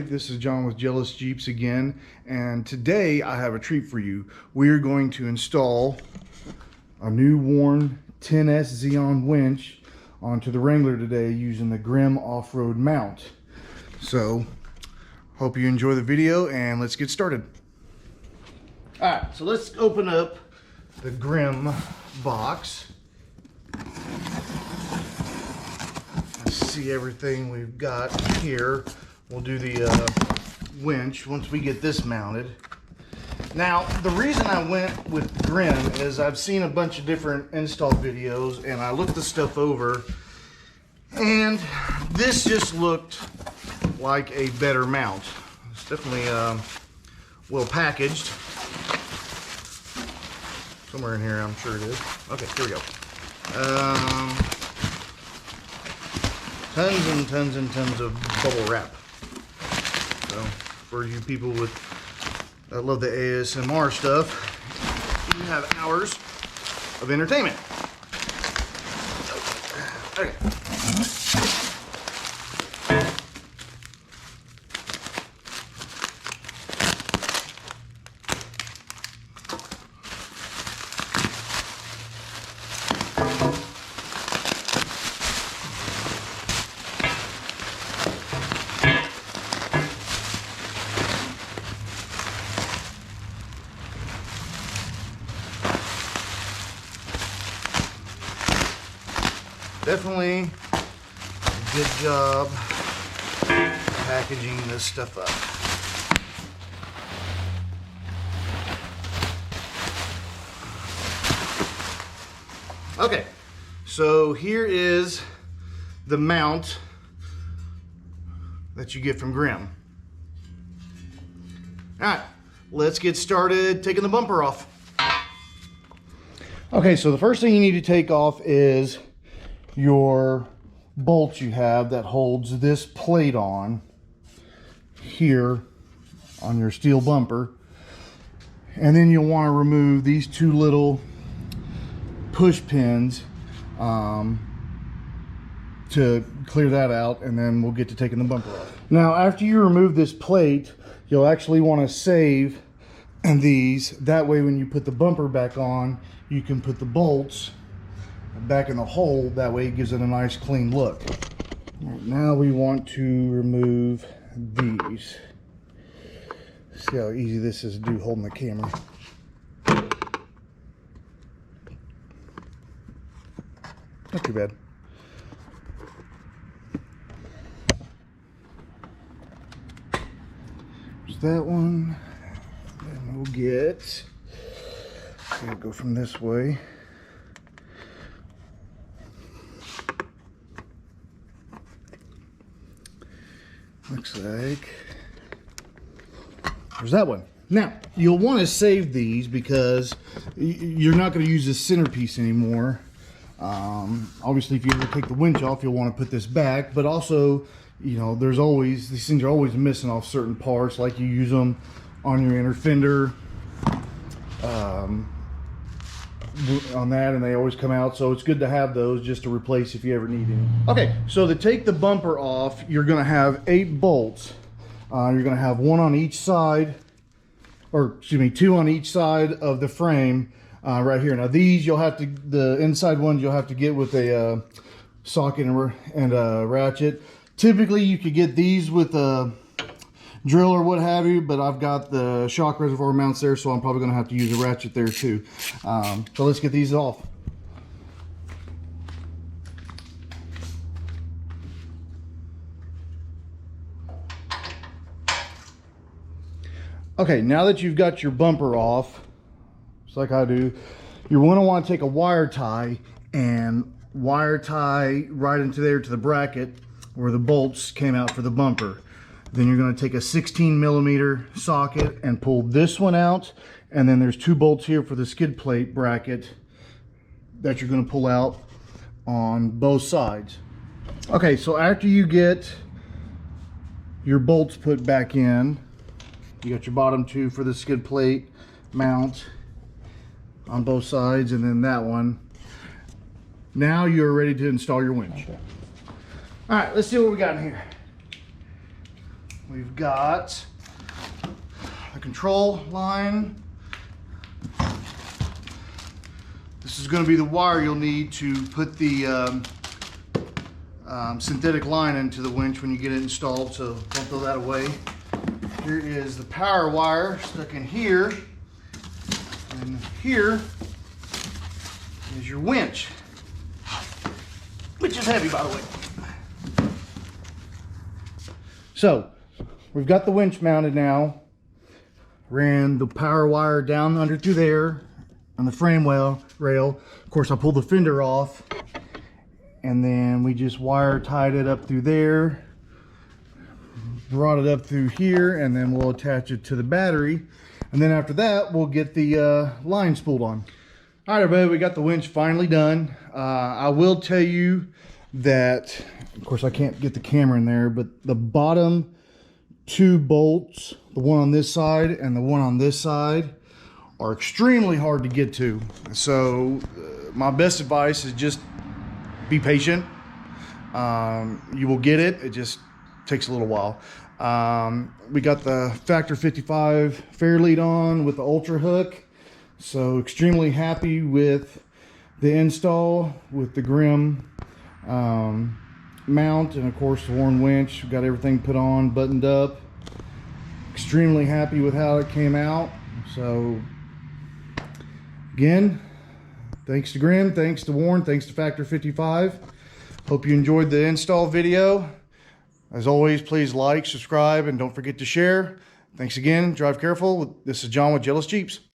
this is John with Jealous Jeeps again, and today I have a treat for you. We are going to install a new worn 10S Zeon winch onto the Wrangler today using the Grimm off-road mount. So, hope you enjoy the video and let's get started. Alright, so let's open up the Grimm box. See everything we've got here. We'll do the winch once we get this mounted. Now, the reason I went with Grimm is I've seen a bunch of different install videos and I looked the stuff over, and this just looked like a better mount. It's definitely well packaged. Somewhere in here, I'm sure it is. Okay, here we go. Tons and tons and tons of bubble wrap. So for you people that love the ASMR stuff, you have hours of entertainment. Okay. Definitely a good job packaging this stuff up. Okay, so here is the mount that you get from Grimm. All right, let's get started taking the bumper off. Okay, so the first thing you need to take off is your bolt you have that holds this plate on here on your steel bumper, and then you'll want to remove these two little push pins to clear that out, and then we'll get to taking the bumper off. Now, after you remove this plate, you'll actually want to save these. That way when you put the bumper back on, you can put the bolts back in the hole. That way it gives it a nice clean look. Right, now we want to remove these. See how easy this is to do holding the camera. Not too bad. There's that one. And we'll get, gonna go from this way. Looks like there's that one. Now, you'll want to save these because you're not going to use this centerpiece anymore. Obviously, if you ever take the winch off, you'll want to put this back. But also, you know, there's always, these things are always missing off certain parts, like you use them on your inner fender. On that, and they always come out, so it's good to have those just to replace if you ever need any. Okay, so to take the bumper off, you're going to have 8 bolts. You're going to have one on each side, or excuse me, 2 on each side of the frame right here. Now these you'll have to, the inside ones you'll have to get with a socket and a ratchet. Typically you could get these with a drill or what have you, but I've got the shock reservoir mounts there, so I'm probably going to have to use a ratchet there too. So let's get these off. Okay, now that you've got your bumper off, just like I do, you're going to want to take a wire tie and wire tie right into there to the bracket where the bolts came out for the bumper. Then you're going to take a 16mm socket and pull this one out, and then there's 2 bolts here for the skid plate bracket that you're going to pull out on both sides. Okay, so after you get your bolts put back in, you got your bottom 2 for the skid plate mount on both sides, and then that one. Now you're ready to install your winch. Okay. All right, let's see what we got in here. we've got the control line. This is going to be the wire you'll need to put the synthetic line into the winch when you get it installed, so don't throw that away. Here is the power wire stuck in here, and here is your winch, which is heavy, by the way. So we've got the winch mounted now. Ran the power wire down under through there on the frame rail. Of course, I pulled the fender off, and then we just wire tied it up through there, brought it up through here, and then we'll attach it to the battery. And then after that, we'll get the line spooled on. All right, everybody, we got the winch finally done. I will tell you that, of course, I can't get the camera in there, but the bottom 2 bolts, the one on this side and the one on this side, are extremely hard to get to. So my best advice is just be patient. You will get it. It just takes a little while. We got the Factor 55 fair lead on with the Ultra hook. So extremely happy with the install with the Grimm mount, and of course the Warren winch. Got everything put on, buttoned up. Extremely happy with how it came out. So again, thanks to Grimm, thanks to Warren, thanks to Factor 55. Hope you enjoyed the install video. As always, please like, subscribe, and don't forget to share. Thanks again. Drive careful. This is John with Jealous Jeeps.